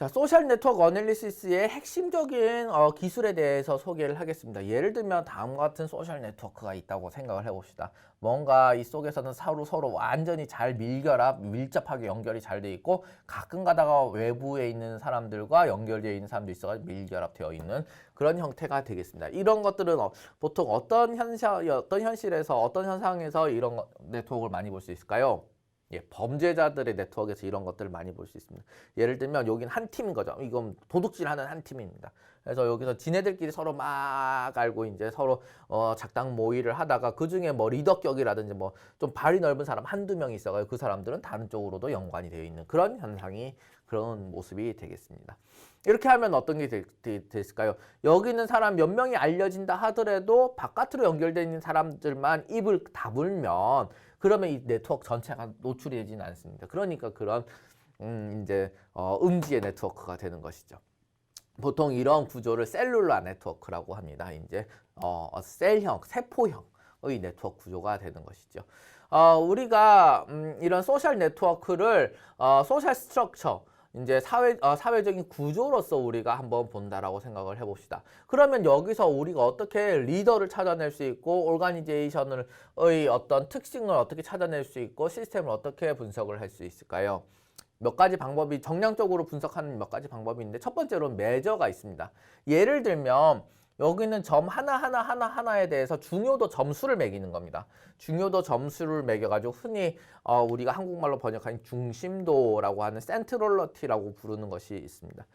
자, 소셜 네트워크 어널리시스의 핵심적인 기술에 대해서 소개를 하겠습니다. 예를 들면 다음과 같은 소셜 네트워크가 있다고 생각을 해봅시다. 뭔가 이 속에서는 서로 완전히 잘 밀접하게 연결이 잘 돼 있고 가끔 가다가 외부에 있는 사람들과 연결되어 있는 사람도 있어가지고 밀결합되어 있는 그런 형태가 되겠습니다. 이런 것들은 보통 어떤 현실에서 어떤 현상에서 이런 네트워크를 많이 볼 수 있을까요? 예, 범죄자들의 네트워크에서 이런 것들을 많이 볼 수 있습니다. 예를 들면 여긴 한 팀인 거죠. 이건 도둑질하는 한 팀입니다. 그래서 여기서 지네들끼리 서로 막 알고 이제 서로 작당 모의를 하다가 그 중에 뭐 리더격이라든지 뭐 좀 발이 넓은 사람 한두 명이 있어가지고 그 사람들은 다른 쪽으로도 연관이 되어 있는 그런 현상이 그런 모습이 되겠습니다. 이렇게 하면 어떤 게 됐을까요? 여기 있는 사람 몇 명이 알려진다 하더라도 바깥으로 연결되어 있는 사람들만 입을 다물면 그러면 이 네트워크 전체가 노출이 되지는 않습니다. 그러니까 그런 이제 음지의 네트워크가 되는 것이죠. 보통 이런 구조를 셀룰라 네트워크라고 합니다. 이제 셀형, 세포형의 네트워크 구조가 되는 것이죠. 우리가 이런 소셜 네트워크를 소셜 스트럭처 이제 사회적인 구조로서 우리가 한번 본다라고 생각을 해봅시다. 그러면 여기서 우리가 어떻게 리더를 찾아낼 수 있고 오르가니제이션의 어떤 특징을 어떻게 찾아낼 수 있고 시스템을 어떻게 분석을 할 수 있을까요? 몇 가지 방법이 정량적으로 분석하는 몇 가지 방법이 있는데 첫 번째로는 매저가 있습니다. 예를 들면 여기는 점 하나에 대해서 중요도 점수를 매기는 겁니다. 중요도 점수를 매겨가지고 흔히 우리가 한국말로 번역한 중심도라고 하는 센트럴러티라고 부르는 것이 있습니다.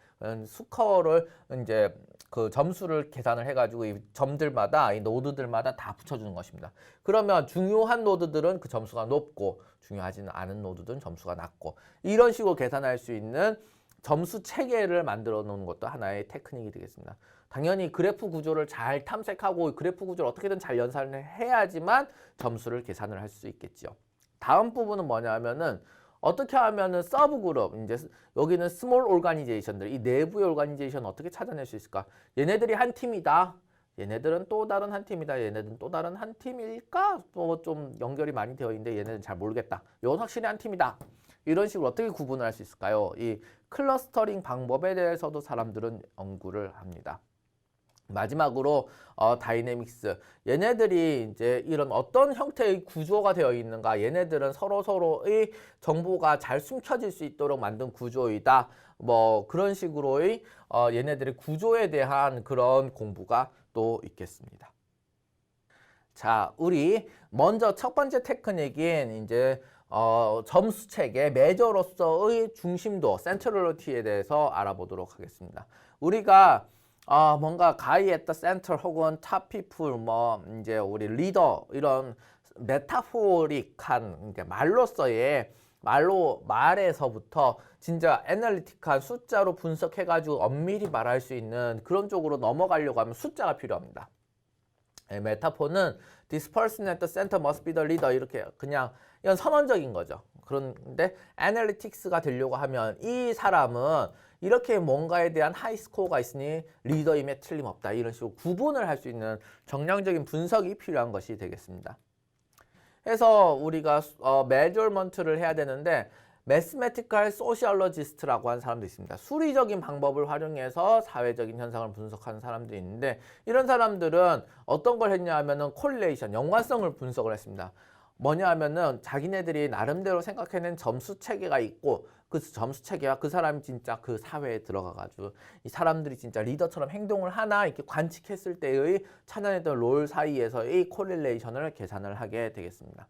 스코어를 이제 그 점수를 계산을 해가지고 이 점들마다 이 노드들마다 다 붙여주는 것입니다. 그러면 중요한 노드들은 그 점수가 높고 중요하지는 않은 노드들은 점수가 낮고 이런 식으로 계산할 수 있는 점수 체계를 만들어 놓는 것도 하나의 테크닉이 되겠습니다. 당연히 그래프 구조를 잘 탐색하고 그래프 구조를 어떻게든 잘 연산을 해야지만 점수를 계산을 할 수 있겠죠. 다음 부분은 뭐냐면은 어떻게 하면은 서브 그룹 이제 여기는 스몰 오르가니제이션들 이 내부의 오르가니제이션 어떻게 찾아낼 수 있을까? 얘네들이 한 팀이다. 얘네들은 또 다른 한 팀이다. 얘네들은 또 다른 한 팀일까? 또 좀 연결이 많이 되어 있는데 얘네들은 잘 모르겠다. 이건 확실히 한 팀이다. 이런 식으로 어떻게 구분을 할 수 있을까요? 이 클러스터링 방법에 대해서도 사람들은 연구를 합니다. 마지막으로 다이내믹스 얘네들이 이제 이런 어떤 형태의 구조가 되어 있는가 얘네들은 서로의 정보가 잘 숨겨질 수 있도록 만든 구조이다 뭐 그런 식으로의 얘네들의 구조에 대한 그런 공부가 또 있겠습니다. 자, 우리 먼저 첫 번째 테크닉인 이제 점수 체계 매저로서의 중심도 센트럴리티에 대해서 알아보도록 하겠습니다. 우리가 뭔가 가이 앳 더 센터 혹은 탑 피플 뭐 이제 우리 리더 이런 메타포릭한 말로서의 말에서부터 진짜 애널리틱한 숫자로 분석해가지고 엄밀히 말할 수 있는 그런 쪽으로 넘어가려고 하면 숫자가 필요합니다. 메타포는 this person at the center must be the leader 이렇게 그냥 이건 선언적인 거죠. 그런데 애널리틱스가 되려고 하면 이 사람은 이렇게 뭔가에 대한 하이 스코어가 있으니 리더임에 틀림없다. 이런 식으로 구분을 할 수 있는 정량적인 분석이 필요한 것이 되겠습니다. 해서 우리가 메저먼트를 해야 되는데 매스메티컬 소시올로지스트라고 하는 사람도 있습니다. 수리적인 방법을 활용해서 사회적인 현상을 분석하는 사람들이 있는데 이런 사람들은 어떤 걸 했냐 하면은 콜레이션, 연관성을 분석을 했습니다. 뭐냐 하면은 자기네들이 나름대로 생각해낸 점수 체계가 있고 그 점수 체계와 그 사람이 진짜 그 사회에 들어가가지고 이 사람들이 진짜 리더처럼 행동을 하나 이렇게 관측했을 때의 찾아냈던 롤 사이에서의 콜릴레이션을 계산을 하게 되겠습니다.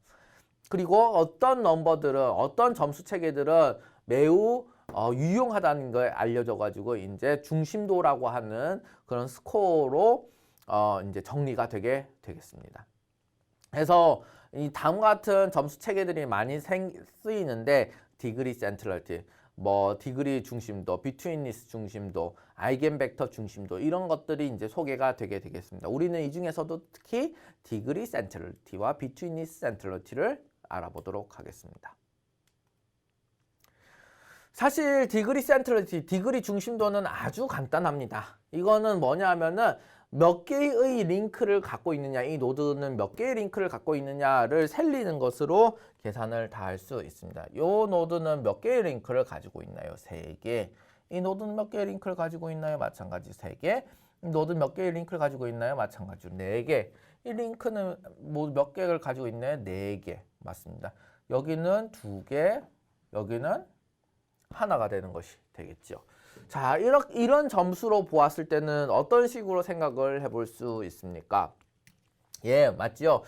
그리고 어떤 넘버들은 어떤 점수 체계들은 매우 유용하다는 걸 알려져가지고 이제 중심도라고 하는 그런 스코어로 이제 정리가 되게 되겠습니다. 그래서 이 다음과 같은 점수 체계들이 많이 쓰이는데 디그리 센트럴티, 뭐 디그리 중심도, 비트윈니스 중심도, 아이겐벡터 중심도 이런 것들이 이제 소개가 되게 되겠습니다. 우리는 이 중에서도 특히 디그리 센트럴티와 비트윈니스 센트럴티를 알아보도록 하겠습니다. 사실 디그리 센트럴티, 디그리 중심도는 아주 간단합니다. 이거는 뭐냐 하면은 몇 개의 링크를 갖고 있느냐, 이 노드는 몇 개의 링크를 갖고 있느냐를 살리는 것으로 계산을 다 할 수 있습니다. 이 노드는 몇 개의 링크를 가지고 있나요? 3개. 이 노드는 몇 개의 링크를 가지고 있나요? 마찬가지 3개. 노드 몇 개의 링크를 가지고 있나요? 마찬가지로 4개. 이 링크는 모두 몇 개를 가지고 있나요? 4개. 맞습니다. 여기는 2개, 여기는 하나가 되는 것이 되겠죠. 자, 이런 점수로 보았을 때는 어떤 식으로 생각을 해볼 수 있습니까? 예, 맞죠?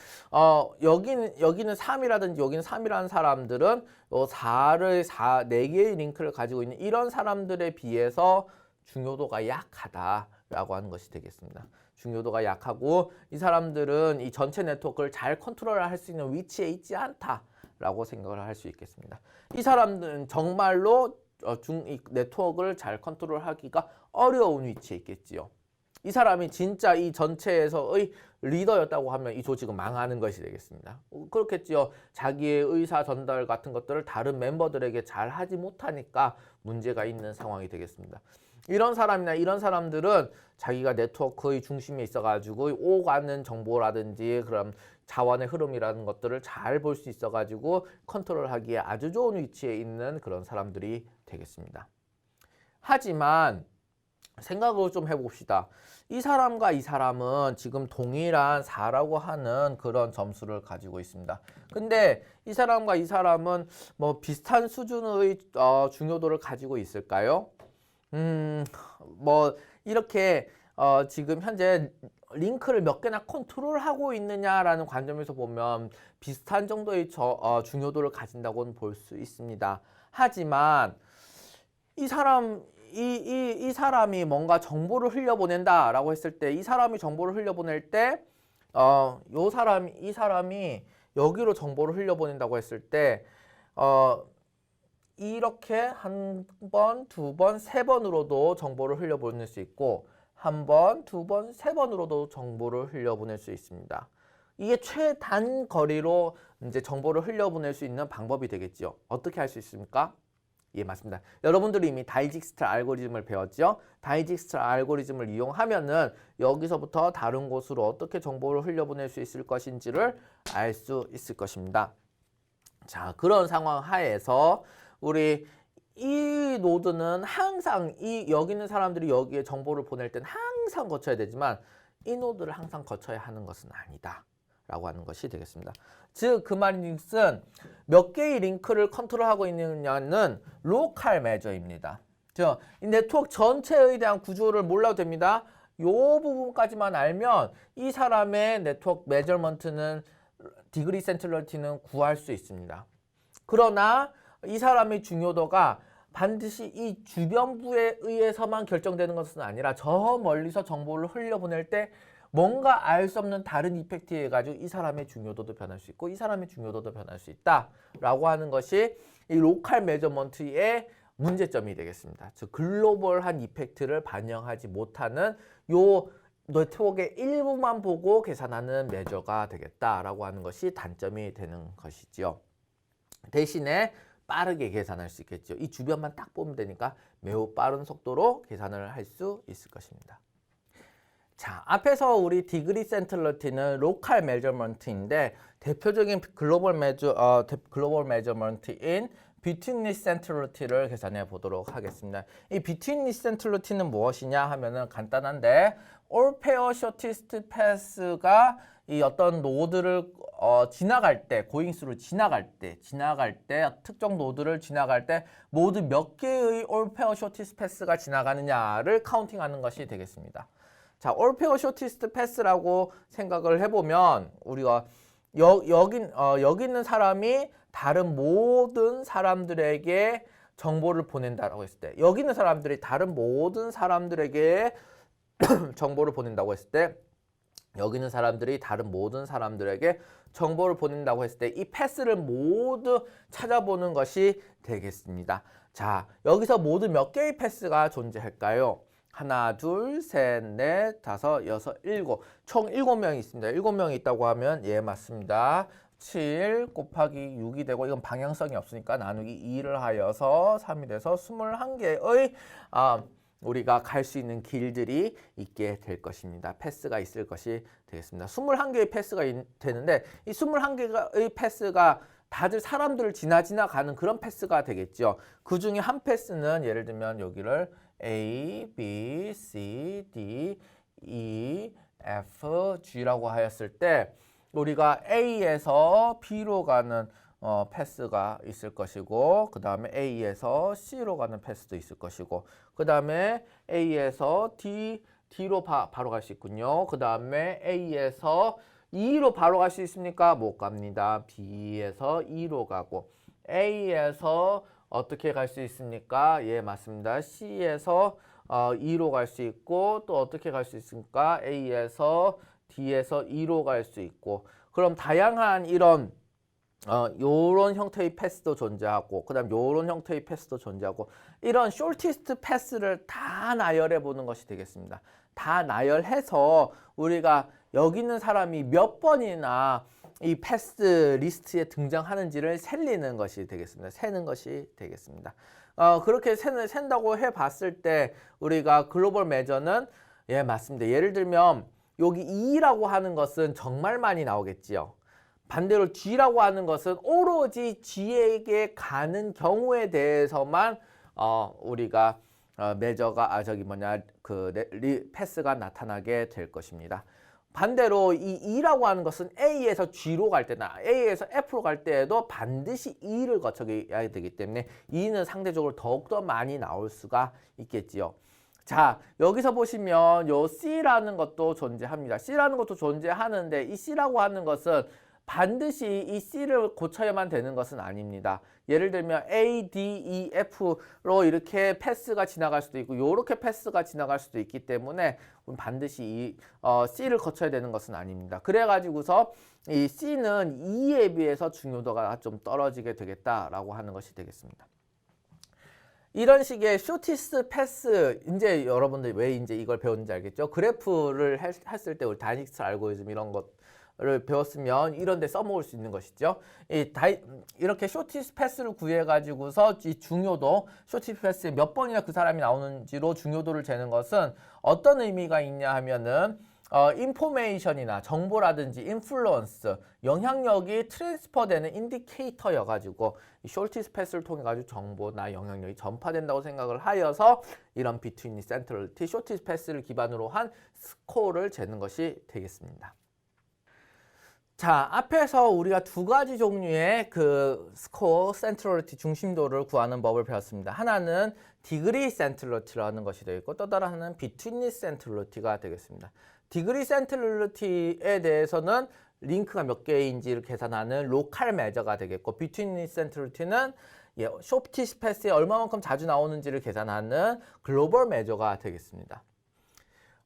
여기는 3이라든지 여기는 3이라는 사람들은 4개의 링크를 가지고 있는 이런 사람들에 비해서 중요도가 약하다라고 하는 것이 되겠습니다. 중요도가 약하고 이 사람들은 이 전체 네트워크를 잘 컨트롤할 수 있는 위치에 있지 않다라고 생각을 할 수 있겠습니다. 이 사람들은 정말로 이 네트워크를 잘 컨트롤하기가 어려운 위치에 있겠지요. 이 사람이 진짜 이 전체에서의 리더였다고 하면 이 조직은 망하는 것이 되겠습니다. 그렇겠지요. 자기의 의사 전달 같은 것들을 다른 멤버들에게 잘 하지 못하니까 문제가 있는 상황이 되겠습니다. 이런 사람이나 이런 사람들은 자기가 네트워크의 중심에 있어가지고 오가는 정보라든지 그런 자원의 흐름이라는 것들을 잘 볼 수 있어가지고 컨트롤하기에 아주 좋은 위치에 있는 그런 사람들이 되겠습니다. 하지만 생각을 좀 해봅시다. 이 사람과 이 사람은 지금 동일한 4라고 하는 그런 점수를 가지고 있습니다. 근데 이 사람과 이 사람은 뭐 비슷한 수준의 중요도를 가지고 있을까요? 뭐 이렇게 지금 현재 링크를 몇 개나 컨트롤하고 있느냐라는 관점에서 보면 비슷한 정도의 중요도를 가진다고는 볼 수 있습니다. 하지만 이 사람이 뭔가 정보를 흘려보낸다라고 했을 때 이 사람이 정보를 흘려보낼 때 이 사람이 여기로 정보를 흘려보낸다고 했을 때 이렇게 한 번, 두 번, 세 번으로도 정보를 흘려보낼 수 있고 한 번, 두 번, 세 번으로도 정보를 흘려보낼 수 있습니다. 이게 최단 거리로 이제 정보를 흘려보낼 수 있는 방법이 되겠죠. 어떻게 할 수 있습니까? 예, 맞습니다. 여러분들이 이미 다이직스트라 알고리즘을 배웠죠. 다이직스트라 알고리즘을 이용하면은 여기서부터 다른 곳으로 어떻게 정보를 흘려보낼 수 있을 것인지를 알 수 있을 것입니다. 자, 그런 상황 하에서 우리 이 노드는 항상 여기 있는 사람들이 여기에 정보를 보낼 때는 항상 거쳐야 되지만 이 노드를 항상 거쳐야 하는 것은 아니다 라고 하는 것이 되겠습니다. 즉 그 말인즉슨 몇 개의 링크를 컨트롤하고 있느냐는 로컬 매저입니다. 즉 이 네트워크 전체에 대한 구조를 몰라도 됩니다. 이 부분까지만 알면 이 사람의 네트워크 매저먼트는 디그리 센트럴티는 구할 수 있습니다. 그러나 이 사람의 중요도가 반드시 이 주변부에 의해서만 결정되는 것은 아니라 저 멀리서 정보를 흘려보낼 때 뭔가 알 수 없는 다른 이펙트에 가지고 이 사람의 중요도도 변할 수 있고 이 사람의 중요도도 변할 수 있다라고 하는 것이 이 로컬 매저먼트의 문제점이 되겠습니다. 즉 글로벌한 이펙트를 반영하지 못하는 요 네트워크의 일부만 보고 계산하는 매저가 되겠다라고 하는 것이 단점이 되는 것이지요. 대신에 빠르게 계산할 수 있겠죠. 이 주변만 딱 보면 되니까 매우 빠른 속도로 계산을 할 수 있을 것입니다. 자, 앞에서 우리 디그리 센트럴티는 로컬 메저먼트인데 대표적인 글로벌 메저먼트인 비트윈 센트럴티를 계산해 보도록 하겠습니다. 이 비트윈 센트럴티는 무엇이냐 하면은 간단한데 all pair shortest pass가 이 어떤 노드를 지나갈 때, 고잉스로 지나갈 때 특정 노드를 지나갈 때 모두 몇 개의 all pair shortest pass가 지나가느냐를 카운팅하는 것이 되겠습니다. 자, all pair shortest pass라고 생각을 해보면 우리가 여기 있는 사람이 다른 모든 사람들에게 정보를 보낸다라고 했을 때 여기 있는 사람들이 다른 모든 사람들에게 정보를 보낸다고 했을 때 여기 있는 사람들이 다른 모든 사람들에게 정보를 보낸다고 했을 때 이 패스를 모두 찾아보는 것이 되겠습니다. 자, 여기서 모두 몇 개의 패스가 존재할까요? 하나, 둘, 셋, 넷, 다섯, 여섯, 일곱. 총 7명이 있습니다. 7명이 있다고 하면 예, 맞습니다. 7 곱하기 6이 되고 이건 방향성이 없으니까 나누기 2를 하여서 3이 돼서 21개의 우리가 갈 수 있는 길들이 있게 될 것입니다. 패스가 있을 것이 되겠습니다. 21개의 패스가 되는데 이 21개의 패스가 다들 사람들을 지나가는 그런 패스가 되겠죠. 그 중에 한 패스는 예를 들면 여기를 A, B, C, D, E, F, G라고 하였을 때 우리가 A에서 B로 가는 패스가 있을 것이고, 그 다음에 A에서 C로 가는 패스도 있을 것이고, 그 다음에 A에서 D로 바로 갈 수 있군요. 그 다음에 A에서 E로 바로 갈 수 있습니까? 못 갑니다. B에서 E로 가고, A에서 어떻게 갈 수 있습니까? 예, 맞습니다. C에서 E로 갈 수 있고, 또 어떻게 갈 수 있습니까? A에서 D에서 E로 갈 수 있고, 그럼 다양한 이런 요런 형태의 패스도 존재하고, 그 다음 요런 형태의 패스도 존재하고, 이런 숄티스트 패스를 다 나열해 보는 것이 되겠습니다. 다 나열해서 우리가 여기 있는 사람이 몇 번이나 이 패스 리스트에 등장하는지를 세는 것이 되겠습니다. 세는 것이 되겠습니다. 그렇게 센다고 해봤을 때 우리가 글로벌 메저는 예, 맞습니다. 예를 들면 여기 E라고 하는 것은 정말 많이 나오겠지요. 반대로 G라고 하는 것은 오로지 G에게 가는 경우에 대해서만 우리가 메저가 패스가 나타나게 될 것입니다. 반대로 이 E라고 하는 것은 A에서 G로 갈 때나 A에서 F로 갈 때에도 반드시 E를 거쳐야 되기 때문에 E는 상대적으로 더욱더 많이 나올 수가 있겠지요. 자, 여기서 보시면 요 C라는 것도 존재합니다. C라는 것도 존재하는데 이 C라고 하는 것은 반드시 이 C를 고쳐야만 되는 것은 아닙니다. 예를 들면 A, D, E, F로 이렇게 패스가 지나갈 수도 있고 이렇게 패스가 지나갈 수도 있기 때문에 반드시 이 C를 거쳐야 되는 것은 아닙니다. 그래가지고서 이 C는 E에 비해서 중요도가 좀 떨어지게 되겠다라고 하는 것이 되겠습니다. 이런 식의 쇼티스트 패스, 이제 여러분들이 왜 이제 이걸 배웠는지 알겠죠? 그래프를 했을 때 우리 다이닉스 알고리즘 이런 것을 배웠으면 이런 데 써먹을 수 있는 것이죠. 이렇게 쇼티스트 패스를 구해가지고서 이 중요도, 쇼티스트 패스에 몇 번이나 그 사람이 나오는지로 중요도를 재는 것은 어떤 의미가 있냐 하면은 인포메이션이나 정보라든지 인플루언스, 영향력이 트랜스퍼되는 인디케이터여가지고 숄티스 패스를 통해 가지고 정보나 영향력이 전파된다고 생각을 하여서 이런 비트윈 센트럴리티 숄티스 패스를 기반으로 한 스코어를 재는 것이 되겠습니다. 자, 앞에서 우리가 두 가지 종류의 그 스코어 센트럴리티 중심도를 구하는 법을 배웠습니다. 하나는 디그리 센트럴리티라는 것이 되겠고 또 다른 하나는 비트윈 센트럴리티가 되겠습니다. 디그리 센트럴리티에 대해서는 링크가 몇 개인지를 계산하는 로컬 메저가 되겠고 비트윈 센트럴리티는 숄티스 패스에 얼마만큼 자주 나오는지를 계산하는 글로벌 메저가 되겠습니다.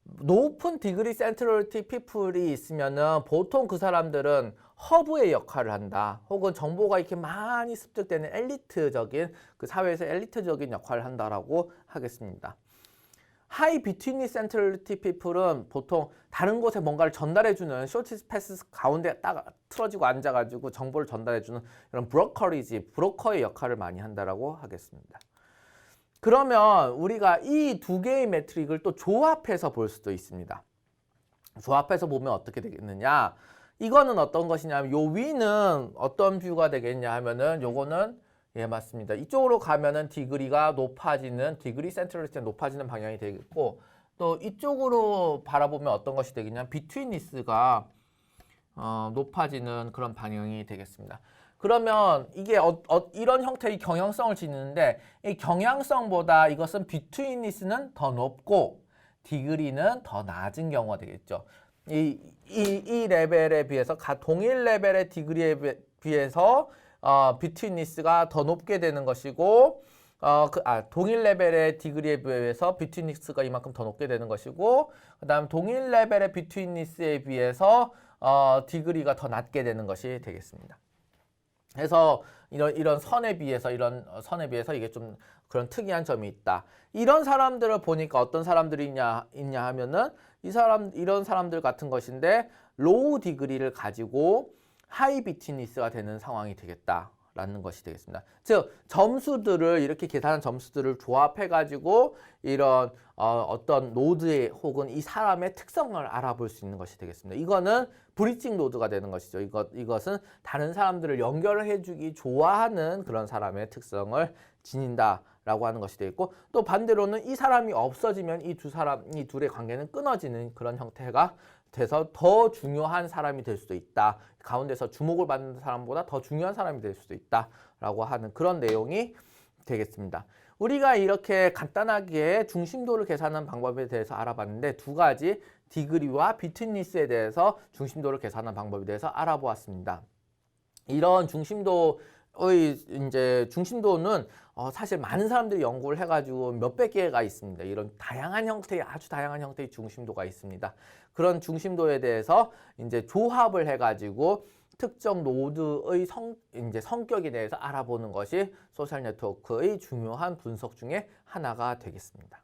높은 디그리 센트럴리티 피플이 있으면은 보통 그 사람들은 허브의 역할을 한다. 혹은 정보가 이렇게 많이 습득되는 엘리트적인 그 사회에서 엘리트적인 역할을 한다라고 하겠습니다. 하이 비트윈 센트럴리티 피플은 보통 다른 곳에 뭔가를 전달해주는 숄티스 패스 가운데 딱 틀어지고 앉아가지고 정보를 전달해주는 이런 브로커의 역할을 많이 한다라고 하겠습니다. 그러면 우리가 이 두 개의 매트릭을 또 조합해서 볼 수도 있습니다. 조합해서 보면 어떻게 되겠느냐? 이거는 어떤 것이냐면 요 위는 어떤 뷰가 되겠냐 하면은 요거는 예, 맞습니다. 이쪽으로 가면은 디그리가 높아지는, 디그리 센트럴리티가 높아지는 방향이 되겠고, 또 이쪽으로 바라보면 어떤 것이 되겠냐, 비트윈니스가 높아지는 그런 방향이 되겠습니다. 그러면 이게 이런 형태의 경향성을 지니는데, 이 경향성보다 이것은 비트윈니스는 더 높고, 디그리는 더 낮은 경우가 되겠죠. 이 레벨에 비해서, 동일 레벨의 디그리에 비해서, 비트윈니스가 더 높게 되는 것이고 동일 레벨의 디그리에 비해서 비트윈니스가 이만큼 더 높게 되는 것이고 그 다음 동일 레벨의 비트윈니스에 비해서 디그리가 더 낮게 되는 것이 되겠습니다. 그래서 이런 선에 비해서 이게 좀 그런 특이한 점이 있다. 이런 사람들을 보니까 어떤 사람들이 있냐 하면은 이런 사람들 같은 것인데 로우 디그리를 가지고 하이 비트니스가 되는 상황이 되겠다 라는 것이 되겠습니다. 즉 점수들을 이렇게 계산한 점수들을 조합해 가지고 이런 어떤 노드의 혹은 이 사람의 특성을 알아볼 수 있는 것이 되겠습니다. 이거는 브리징 노드가 되는 것이죠. 이것은 다른 사람들을 연결해 주기 좋아하는 그런 사람의 특성을 지닌다라고 하는 것이 되겠고, 또 반대로는 이 사람이 없어지면 이 둘의 관계는 끊어지는 그런 형태가 돼서 더 중요한 사람이 될 수도 있다. 가운데서 주목을 받는 사람보다 더 중요한 사람이 될 수도 있다라고 하는 그런 내용이 되겠습니다. 우리가 이렇게 간단하게 중심도를 계산하는 방법에 대해서 알아봤는데, 두 가지 디그리와 비트니스에 대해서 중심도를 계산하는 방법에 대해서 알아보았습니다. 이런 중심도는 사실 많은 사람들이 연구를 해가지고 몇백 개가 있습니다. 이런 다양한 형태의, 아주 다양한 형태의 중심도가 있습니다. 그런 중심도에 대해서 이제 조합을 해가지고 특정 노드의 성격에 대해서 알아보는 것이 소셜 네트워크의 중요한 분석 중에 하나가 되겠습니다.